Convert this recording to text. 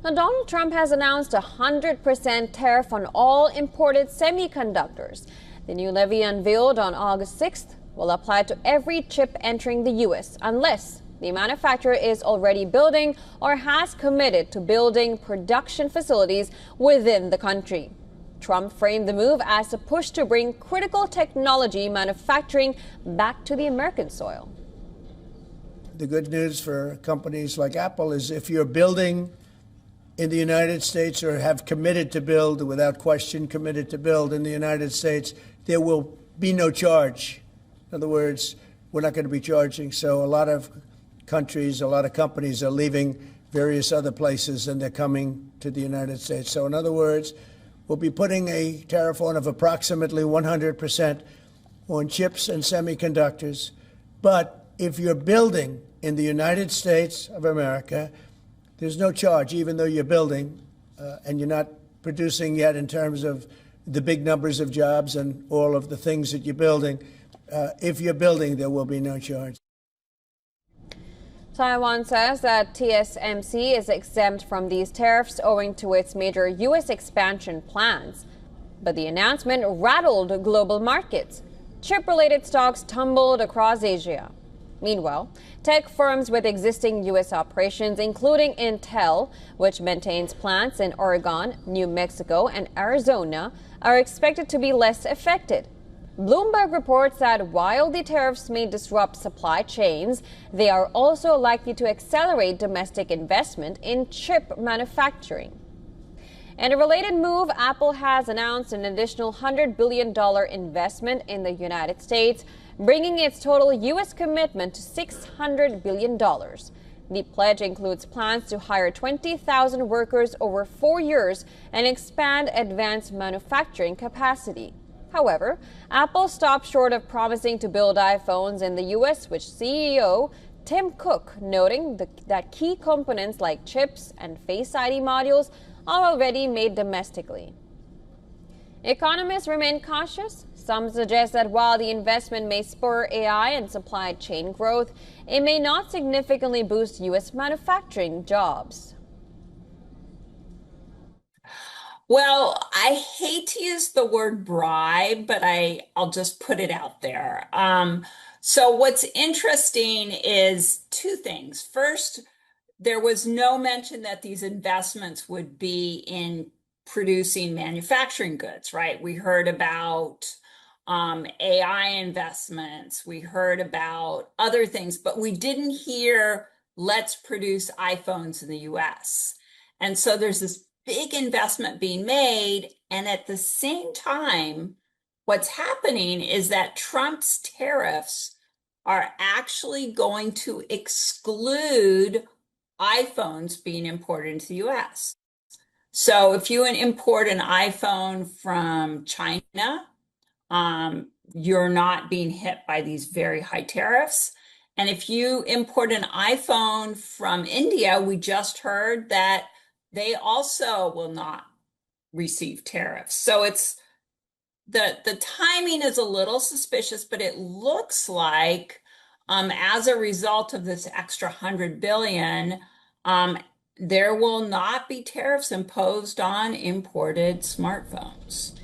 Now, Donald Trump has announced a 100% tariff on all imported semiconductors. The new levy, unveiled on August 6th, will apply to every chip entering the U.S. unless the manufacturer is already building or has committed to building production facilities within the country. Trump framed the move as a push to bring critical technology manufacturing back to the American soil. The good news for companies like Apple is if you're building in the United States or have committed to build, without question committed to build in the United States, there will be no charge. In other words, we're not going to be charging. So a lot of countries, a lot of companies are leaving various other places and they're coming to the United States. So in other words, we'll be putting a tariff on of approximately 100% on chips and semiconductors. But if you're building in the United States of America, there's no charge, even though you're building and you're not producing yet in terms of the big numbers of jobs and all of the things that you're building. If you're building, there will be no charge. Taiwan says that TSMC is exempt from these tariffs owing to its major U.S. expansion plans. But the announcement rattled global markets. Chip-related stocks tumbled across Asia. Meanwhile, tech firms with existing U.S. operations, including Intel, which maintains plants in Oregon, New Mexico, and Arizona, are expected to be less affected. Bloomberg reports that while the tariffs may disrupt supply chains, they are also likely to accelerate domestic investment in chip manufacturing. In a related move, Apple has announced an additional $100 billion investment in the United States, bringing its total U.S. commitment to $600 billion. The pledge includes plans to hire 20,000 workers over 4 years and expand advanced manufacturing capacity. However, Apple stopped short of promising to build iPhones in the U.S., with CEO Tim Cook noting that key components like chips and Face ID modules are already made domestically. Economists remain cautious. Some suggest that while the investment may spur AI and supply chain growth, it may not significantly boost U.S. manufacturing jobs. Well, I hate to use the word bribe, but I'll just put it out there. So what's interesting is two things. First, there was no mention that these investments would be in producing manufacturing goods, right? We heard about AI investments. We heard about other things, but we didn't hear, let's produce iPhones in the US. And so there's this big investment being made. And at the same time, what's happening is that Trump's tariffs are actually going to exclude iPhones being imported into the US. So if you import an iPhone from China, you're not being hit by these very high tariffs. And if you import an iPhone from India, we just heard that they also will not receive tariffs. So it's the timing is a little suspicious, but it looks like as a result of this extra $100 billion, there will not be tariffs imposed on imported smartphones.